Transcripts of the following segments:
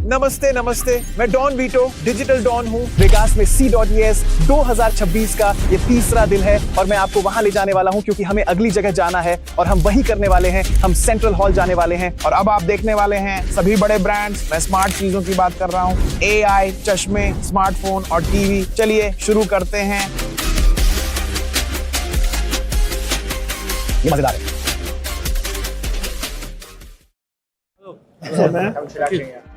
नमस्ते नमस्ते, मैं डॉन वीटो, डिजिटल डॉन हूँ। वेगास में CES 2026 का ये तीसरा दिन है और मैं आपको वहां ले जाने वाला हूँ क्योंकि हमें अगली जगह जाना है और हम वही करने वाले हैं। हम सेंट्रल हॉल जाने वाले हैं और अब आप देखने वाले हैं सभी बड़े ब्रांड्स। मैं स्मार्ट चीजों की बात कर रहा हूँ, AI, चश्मे, स्मार्टफोन और टीवी। चलिए शुरू करते हैं। ये मजेदार है।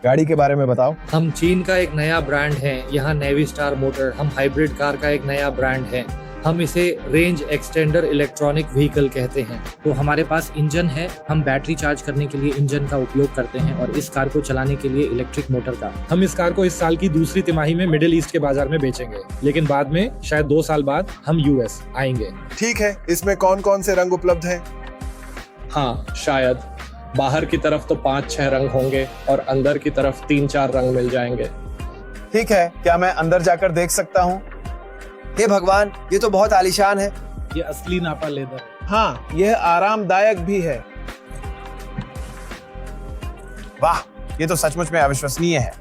गाड़ी के बारे में बताओ। हम चीन का एक नया ब्रांड है, यहाँ नेवी स्टार मोटर। हम हाइब्रिड कार का एक नया ब्रांड है, हम इसे रेंज एक्सटेंडर इलेक्ट्रॉनिक व्हीकल कहते हैं। तो हमारे पास इंजन है, हम बैटरी चार्ज करने के लिए इंजन का उपयोग करते हैं और इस कार को चलाने के लिए इलेक्ट्रिक मोटर का। हम इस कार को इस साल की दूसरी तिमाही में मिडिल ईस्ट के बाजार में बेचेंगे, लेकिन बाद में शायद 2 साल बाद हम US आएंगे। ठीक है, इसमें कौन कौन से रंग उपलब्ध हैं? हाँ, शायद बाहर की तरफ तो 5-6 रंग होंगे और अंदर की तरफ 3-4 रंग मिल जाएंगे। ठीक है, क्या मैं अंदर जाकर देख सकता हूँ? हे भगवान, ये तो बहुत आलीशान है। ये असली नापा लेदर। हाँ, यह आरामदायक भी है। वाह, ये तो सचमुच में अविश्वसनीय है।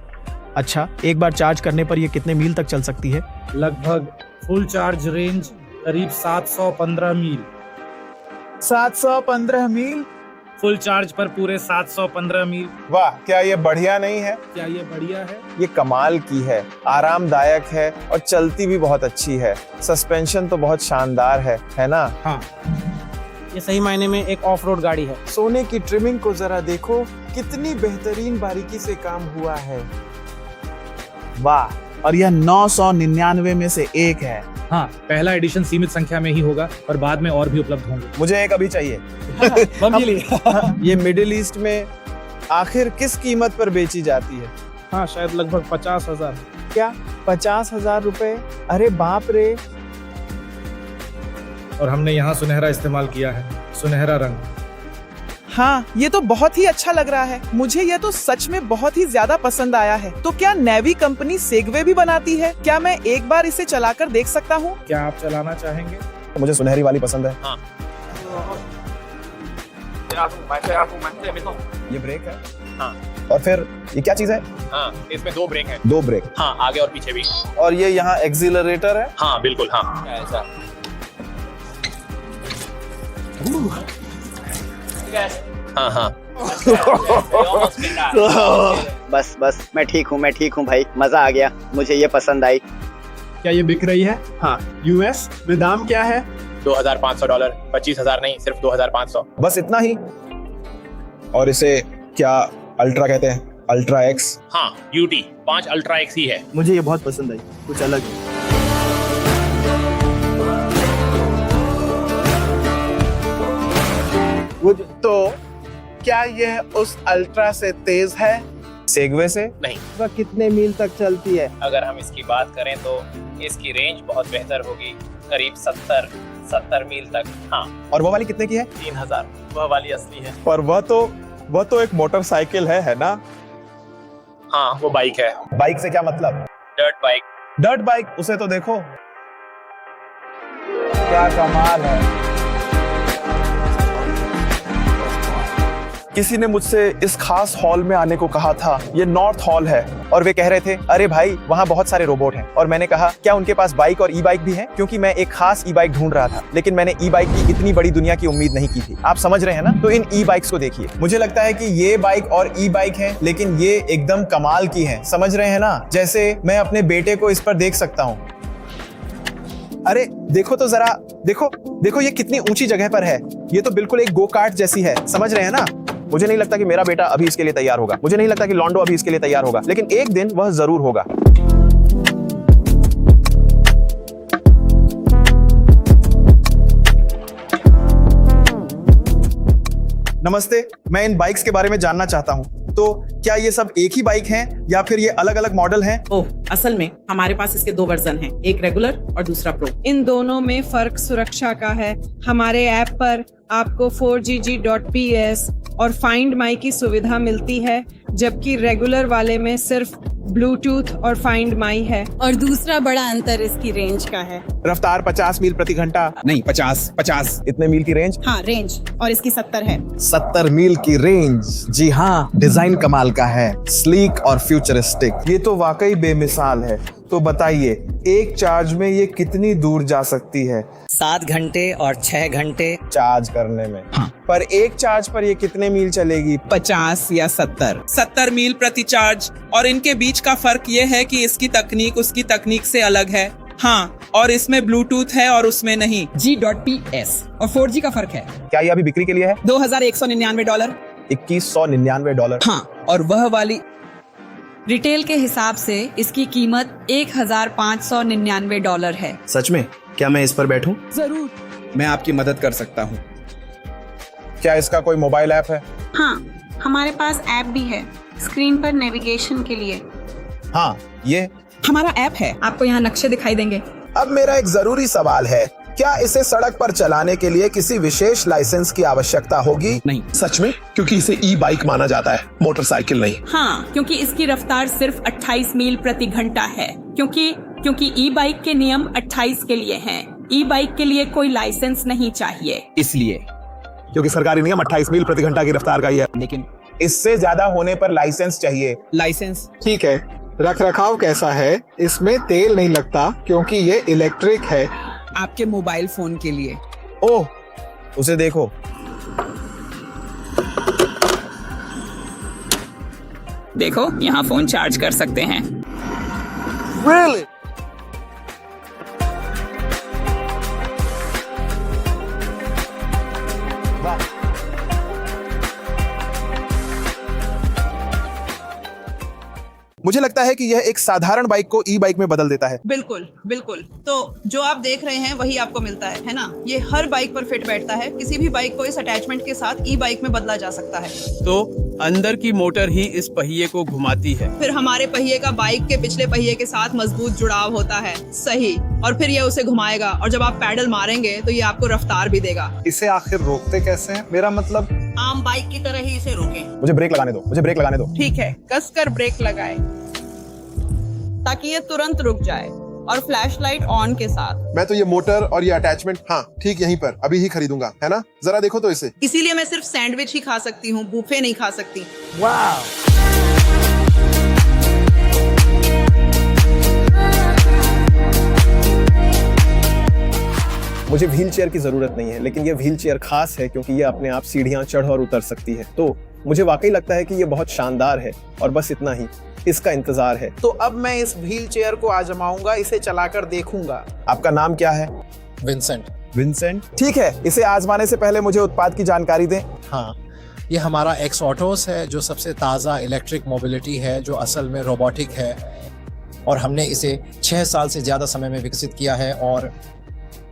अच्छा, एक बार चार्ज करने पर ये कितने मील तक चल सकती है? लगभग फुल चार्ज रेंज करीब 715 मील। 715 मील? फुल चार्ज पर पूरे 715 मील। वाह, क्या ये बढ़िया नहीं है? क्या ये बढ़िया है? ये कमाल की है, आरामदायक है और चलती भी बहुत अच्छी है। सस्पेंशन तो बहुत शानदार है ना? हाँ, ये सही मायने में एक ऑफ रोड गाड़ी है। सोने की ट्रिमिंग को जरा देखो, कितनी बेहतरीन बारीकी से काम हुआ है। वाह, और यह 999 में से एक है। हाँ, पहला एडिशन सीमित संख्या में ही होगा और बाद में और भी उपलब्ध होंगे। मुझे एक अभी चाहिए। ये मिडिल ईस्ट में आखिर किस कीमत पर बेची जाती है? हाँ, शायद लगभग 50,000। क्या 50,000 रुपए? अरे बाप रे। और हमने यहाँ सुनहरा इस्तेमाल किया है, सुनहरा रंग। हाँ, ये तो बहुत ही अच्छा लग रहा है। मुझे ये तो सच में बहुत ही ज्यादा पसंद आया है। तो क्या नेवी कंपनी सेगवे भी बनाती है? क्या मैं एक बार इसे चलाकर देख सकता हूँ? क्या आप चलाना चाहेंगे? मुझे सुनहरी वाली पसंद है। हाँ। ये ब्रेक है? हाँ। और फिर ये क्या चीज है? हाँ, इसमें 2 ब्रेक हैं। 2 ब्रेक। हाँ, आगे और पीछे भी। और ये यहाँ एक्सीलरेटर है? हाँ, बिल्कुल। हाँ, ऐसा। हाँ हाँ। बस मैं ठीक हूँ भाई, मजा आ गया, मुझे ये पसंद आई। क्या ये बिक रही है? हाँ। US में दाम क्या है? $2,500। 25,000 नहीं, सिर्फ 2,500। बस इतना ही? और इसे क्या अल्ट्रा कहते हैं? Ultra x? हाँ, UT 5 अल्ट्रा एक्स ही है। मुझे ये बहुत पसंद आई, कुछ अलग है। तो क्या यह उस अल्ट्रा से तेज है? सेगवे से? नहीं। वह कितने मील तक चलती है? अगर हम इसकी बात करें तो इसकी रेंज बहुत बेहतर होगी, करीब 70 मील तक। हाँ। और वो वाली कितने की है? 3,000। वह वाली असली है। पर वह तो एक मोटरसाइकिल है ना? हाँ, वो बाइक है। बाइक से क्या मतलब? Dirt bike. Dirt bike? उसे तो देखो, क्या कमाल है। किसी ने मुझसे इस खास हॉल में आने को कहा था। ये नॉर्थ हॉल है और वे कह रहे थे, अरे भाई वहाँ बहुत सारे रोबोट हैं। और मैंने कहा, क्या उनके पास बाइक और ई-बाइक भी है? क्योंकि मैं एक खास ई-बाइक ढूंढ रहा था, लेकिन मैंने ई-बाइक की इतनी बड़ी दुनिया की उम्मीद नहीं की थी। आप समझ रहे हैं ना? तो इन ई-बाइक्स को देखिए। मुझे लगता है कि ये बाइक और ई-बाइक है, लेकिन ये एकदम कमाल की है। समझ रहे हैं ना? जैसे मैं अपने बेटे को इस पर देख सकता हूँ। अरे देखो तो जरा, देखो ये कितनी ऊंची जगह पर है। ये तो बिल्कुल एक गो कार्ट जैसी है। समझ रहे हैं ना? मुझे नहीं लगता कि मेरा बेटा अभी इसके लिए तैयार होगा। मुझे नहीं लगता कि लॉन्डो अभी इसके लिए तैयार होगा, लेकिन एक दिन वह जरूर होगा। नमस्ते, मैं इन बाइक्स के बारे में जानना चाहता हूँ। तो क्या ये सब एक ही बाइक हैं या फिर ये अलग अलग मॉडल हैं? ओह, असल में हमारे पास इसके 2 वर्जन हैं, एक रेगुलर और दूसरा प्रो। इन दोनों में फर्क सुरक्षा का है। हमारे ऐप पर आपको 4GG.PS और फाइंड माई की सुविधा मिलती है, जबकि रेगुलर वाले में सिर्फ ब्लूटूथ और फाइंड माई है। और दूसरा बड़ा अंतर इसकी रेंज का है। रफ्तार 50 मील प्रति घंटा नहीं 50 इतने मील की रेंज? हाँ, रेंज और इसकी 70 है। 70 मील की रेंज। जी हाँ, डिजाइन कमाल का है, स्लीक और फ्यूचरिस्टिक। ये तो वाकई बेमिसाल है। तो बताइए एक चार्ज में ये कितनी दूर जा सकती है? 7 घंटे और 6 घंटे चार्ज करने में। पर एक चार्ज पर ये कितने मील चलेगी? 50 या 70 मील प्रति चार्ज। और इनके बीच का फर्क ये है कि इसकी तकनीक उसकी तकनीक से अलग है। हाँ, और इसमें ब्लूटूथ है और उसमें नहीं। G.PS और 4G का फर्क है। क्या ये अभी बिक्री के लिए है? $2199। $2199। हाँ, और वह वाली रिटेल के हिसाब से इसकी कीमत $1599 है। सच में? क्या मैं इस पर बैठूं? जरूर। मैं आपकी मदद कर सकता हूँ। क्या इसका कोई मोबाइल ऐप है? हाँ, हमारे पास ऐप भी है, स्क्रीन पर नेविगेशन के लिए। हाँ, ये हमारा ऐप है। आपको यहाँ नक्शे दिखाई देंगे। अब मेरा एक जरूरी सवाल है, क्या इसे सड़क पर चलाने के लिए किसी विशेष लाइसेंस की आवश्यकता होगी? नहीं। सच में? क्योंकि इसे ई बाइक माना जाता है, मोटरसाइकिल नहीं। हाँ, क्योंकि इसकी रफ्तार सिर्फ 28 मील प्रति घंटा है। क्योंकि ई बाइक के नियम 28 के लिए हैं। ई बाइक के लिए कोई लाइसेंस नहीं चाहिए। इसलिए क्योंकि सरकारी नियम 28 मील प्रति घंटा की रफ्तार का ही है। लेकिन इससे ज्यादा होने पर लाइसेंस चाहिए। लाइसेंस ठीक है, रखरखाव कैसा है? इसमें तेल नहीं लगता क्योंकि ये इलेक्ट्रिक है। आपके मोबाइल फोन के लिए। ओह, उसे देखो। देखो, यहाँ फोन चार्ज कर सकते हैं। Really? मुझे लगता है कि यह एक साधारण बाइक को ई बाइक में बदल देता है। बिल्कुल बिल्कुल। तो जो आप देख रहे हैं वही आपको मिलता है ना? ये हर बाइक पर फिट बैठता है। किसी भी बाइक को इस अटैचमेंट के साथ ई बाइक में बदला जा सकता है। तो अंदर की मोटर ही इस पहिए को घुमाती है। फिर हमारे पहिए का बाइक के पिछले पहिए के साथ मजबूत जुड़ाव होता है। सही। और फिर ये उसे घुमाएगा और जब आप पैडल मारेंगे तो ये आपको रफ्तार भी देगा। इसे आखिर रोकते कैसे हैं? मेरा मतलब आम बाइक की तरह ही इसे रोकें। मुझे ब्रेक लगाने दो। ठीक है, कसकर ब्रेक लगाए ताकि ये तुरंत रुक जाए और फ्लैशलाइट ऑन के साथ। मैं तो ये मोटर और ये अटैचमेंट हाँ ठीक यहीं पर अभी ही खरीदूंगा, है ना? जरा देखो तो इसे। इसीलिए मैं सिर्फ सैंडविच ही खा सकती हूँ, बूफे नहीं खा सकती। मुझे व्हील चेयर की जरूरत नहीं है, लेकिन ये व्हील चेयर खास है क्योंकि ये अपने आप सीढ़ियां चढ़ और उतर सकती है। तो मुझे वाकई लगता है कि ये बहुत शानदार है और बस इतना ही, इसका इंतजार है। तो अब मैं इस व्हील चेयर को आजमाऊंगा, इसे चलाकर देखूंगा। आपका नाम क्या है? विंसेंट। ठीक है, इसे आजमाने से पहले मुझे उत्पाद की जानकारी दें। हाँ, ये हमारा एक्स ऑटोस है जो सबसे ताज़ा इलेक्ट्रिक मोबिलिटी है जो असल में रोबोटिक है और हमने इसे 6 साल से ज़्यादा समय में विकसित किया है और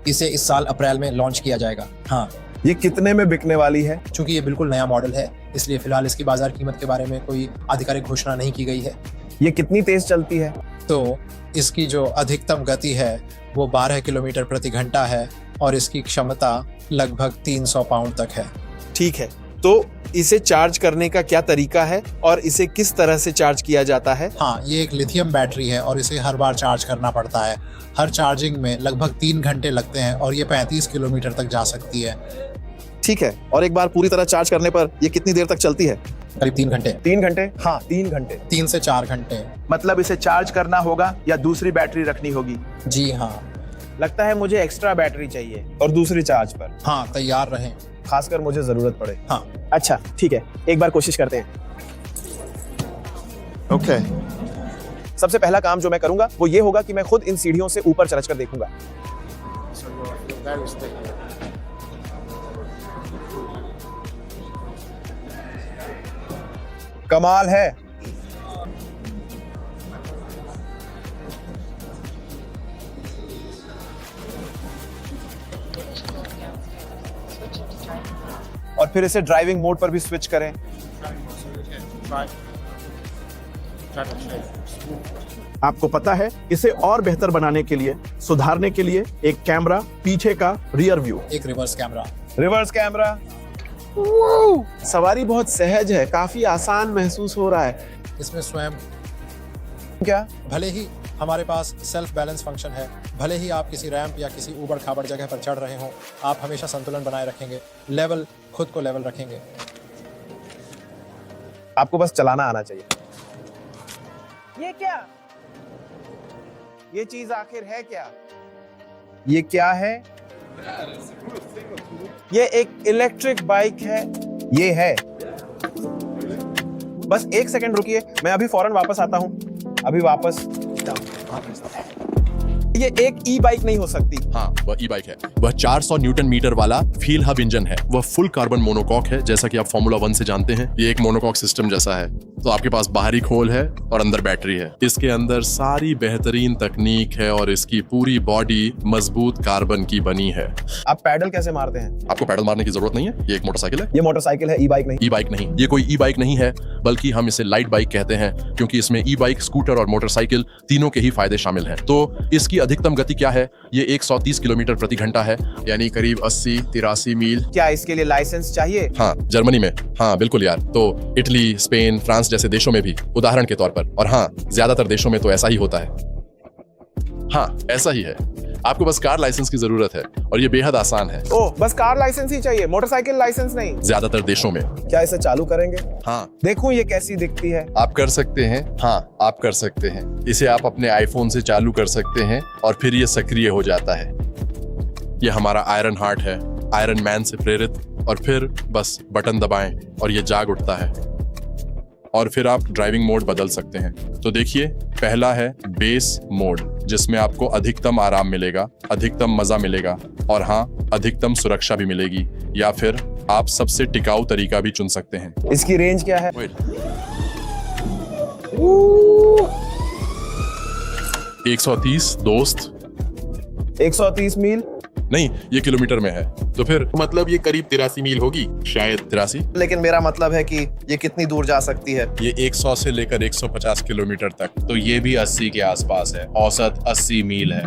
इसे इस साल अप्रैल में लॉन्च किया जाएगा। हाँ, ये कितने में बिकने वाली है? चूंकि ये बिल्कुल नया मॉडल है इसलिए फिलहाल इसकी बाजार कीमत के बारे में कोई आधिकारिक घोषणा नहीं की गई है। ये कितनी तेज चलती है? तो इसकी जो अधिकतम गति है वो 12 किलोमीटर प्रति घंटा है और इसकी क्षमता लगभग 300 पाउंड तक है। ठीक है, तो इसे चार्ज करने का क्या तरीका है और इसे किस तरह से चार्ज किया जाता है? हाँ, ये एक लिथियम बैटरी है और इसे हर बार चार्ज करना पड़ता है। हर चार्जिंग में लगभग 3 घंटे लगते हैं और ये 35 किलोमीटर तक जा सकती है। ठीक है, और एक बार पूरी तरह चार्ज करने पर ये कितनी देर तक चलती है? करीब 3 घंटे। 3 घंटे? हाँ, 3 घंटे। 3 से 4 घंटे। मतलब इसे चार्ज करना होगा या दूसरी बैटरी रखनी होगी? जी हाँ। लगता है मुझे एक्स्ट्रा बैटरी चाहिए। और दूसरी चार्ज पर? हाँ, तैयार रहें, खासकर मुझे जरूरत पड़े। हाँ। अच्छा, ठीक है, एक बार कोशिश करते हैं। ओके। सबसे पहला काम जो मैं करूंगा वो ये होगा कि मैं खुद इन सीढ़ियों से ऊपर चढ़कर देखूंगा। कमाल है। और फिर इसे ड्राइविंग मोड पर भी स्विच करें। आपको पता है, इसे और बेहतर बनाने के लिए, सुधारने के लिए एक कैमरा, पीछे का रियर व्यू, एक रिवर्स कैमरा। सवारी बहुत सहज है, काफी आसान महसूस हो रहा है। इसमें स्वयं क्या? भले ही हमारे पास सेल्फ बैलेंस फंक्शन है, भले ही आप किसी रैंप या किसी ऊबड़ खाबड़ जगह पर चढ़ रहे हों, आप हमेशा संतुलन बनाए रखेंगे, लेवल खुद को लेवल रखेंगे। आपको बस चलाना आना चाहिए। ये क्या? ये चीज आखिर है क्या? ये क्या है? ये एक इलेक्ट्रिक बाइक है। ये है। बस 1 सेकंड रुकिए, मैं अभी फौरन वापस आता हूं। अभी वापस। ये एक ई बाइक नहीं हो सकती। हाँ, वह ई बाइक है। वह 400 न्यूटन मीटर वाला फ्यूल हब इंजन है। वह फुल कार्बन मोनोकॉक है, जैसा कि आप फार्मूला 1 से जानते हैं। ये एक मोनोकॉक सिस्टम जैसा है। तो आपके पास बाहरी खोल है और अंदर बैटरी है। इसके अंदर सारी बेहतरीन तकनीक है और इसकी पूरी बॉडी मजबूत कार्बन की बनी है। आप पैडल कैसे मारते हैं? आपको पैडल मारने की जरूरत नहीं है। ये एक मोटरसाइकिल है। ये मोटरसाइकिल है, ई बाइक नहीं। ई बाइक नहीं, ये कोई ई बाइक नहीं है, बल्कि हम इसे लाइट बाइक कहते हैं, क्योंकि इसमें ई बाइक, स्कूटर और मोटरसाइकिल तीनों के ही फायदे शामिल हैं। तो इसकी अधिकतम गति क्या है? ये 130 किलोमीटर प्रति घंटा है, यानी करीब 80-83 मील। क्या इसके लिए लाइसेंस चाहिए? हाँ, जर्मनी में। हाँ बिल्कुल यार। तो इटली, स्पेन, फ्रांस जैसे देशों में भी, उदाहरण के तौर पर। और हाँ, ज्यादातर देशों में तो ऐसा ही होता है। हाँ, ऐसा ही है। आपको बस कार लाइसेंस की जरूरत है और ये बेहद आसान है। ओह, बस कार लाइसेंस ही चाहिए, मोटरसाइकिल लाइसेंस नहीं? ज्यादातर देशों में। क्या इसे चालू करेंगे? हाँ। देखूं ये कैसी दिखती है। आप कर सकते हैं। हाँ, आप कर सकते हैं। इसे आप अपने आईफोन से चालू कर सकते हैं और फिर ये सक्रिय हो जाता है। ये हमारा आयरन हार्ट है, आयरन मैन से प्रेरित। और फिर बस बटन दबाएं और ये जाग उठता है और फिर आप ड्राइविंग मोड बदल सकते हैं। तो देखिए, पहला है बेस मोड, जिसमें आपको अधिकतम आराम मिलेगा, अधिकतम मजा मिलेगा और हाँ, अधिकतम सुरक्षा भी मिलेगी। या फिर आप सबसे टिकाऊ तरीका भी चुन सकते हैं। इसकी रेंज क्या है? 130 दोस्त। 130 मील? नहीं, ये किलोमीटर में है। तो फिर मतलब ये करीब 83 मील होगी, शायद 83। लेकिन मेरा मतलब है कि ये कितनी दूर जा सकती है? ये 100 से लेकर 150 किलोमीटर तक। तो ये भी 80 के आसपास है। औसत 80 मील है।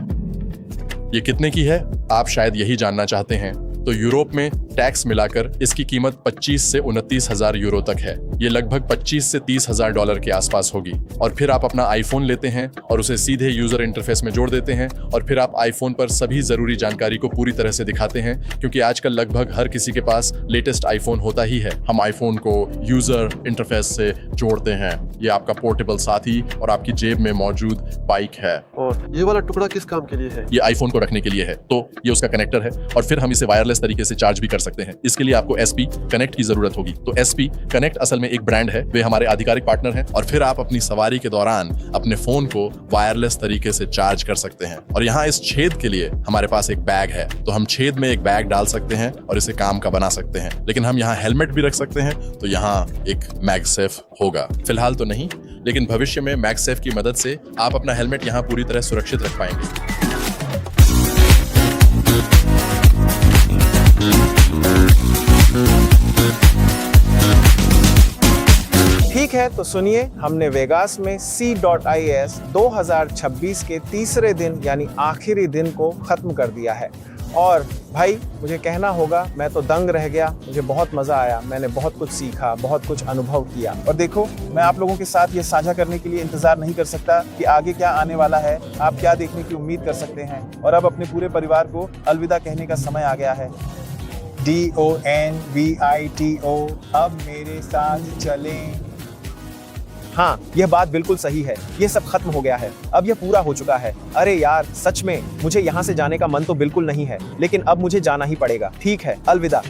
ये कितने की है, आप शायद यही जानना चाहते हैं। तो यूरोप में टैक्स मिलाकर इसकी कीमत 25 से 29 हजार यूरो तक है। ये लगभग 25 से 30 हजार डॉलर के आसपास होगी। और फिर आप अपना आईफोन लेते हैं और उसे सीधे यूजर इंटरफेस में जोड़ देते हैं और फिर आप आईफोन पर सभी जरूरी जानकारी को पूरी तरह से दिखाते हैं, क्योंकि आजकल लगभग हर किसी के पास लेटेस्ट आईफोन होता ही है। हम आईफोन को यूजर इंटरफेस से जोड़ते हैं। ये आपका पोर्टेबल साथी और आपकी जेब में मौजूद बाइक है। और ये वाला टुकड़ा किस काम के लिए है? ये आईफोन को रखने के लिए है। तो ये उसका कनेक्टर है और फिर हम इसे वायरलेस तरीके से चार्ज भी कर सकते हैं। इसके लिए आपको SP कनेक्ट की जरूरत होगी। तो SP कनेक्ट असल में एक ब्रांड है, वे हमारे आधिकारिक पार्टनर हैं। और फिर आप अपनी सवारी के दौरान अपने फोन को वायरलेस तरीके से चार्ज कर सकते हैं। और यहाँ इस छेद के लिए हमारे पास एक बैग है, तो हम छेद में एक बैग डाल सकते हैं और इसे काम का बना सकते हैं। लेकिन हम यहाँ हेलमेट भी रख सकते हैं, तो यहाँ एक मैगसेफ होगा। फिलहाल तो नहीं, लेकिन भविष्य में मैगसेफ की मदद से आप अपना हेलमेट यहाँ पूरी तरह सुरक्षित रख पाएंगे। ठीक है, तो सुनिए, हमने वेगास में C.IS 2026 के तीसरे दिन यानी आखिरी दिन को खत्म कर दिया है। और भाई, मुझे कहना होगा, मैं तो दंग रह गया। मुझे बहुत मजा आया, मैंने बहुत कुछ सीखा, बहुत कुछ अनुभव किया। और देखो, मैं आप लोगों के साथ ये साझा करने के लिए इंतजार नहीं कर सकता कि आगे क्या आने वाला है, आप क्या देखने की उम्मीद कर सकते हैं। और अब अपने पूरे परिवार को अलविदा कहने का समय आ गया है। DONVITO, अब मेरे साथ चलें। हाँ, यह बात बिल्कुल सही है। ये सब खत्म हो गया है, अब यह पूरा हो चुका है। अरे यार, सच में मुझे यहाँ से जाने का मन तो बिल्कुल नहीं है, लेकिन अब मुझे जाना ही पड़ेगा। ठीक है, अलविदा।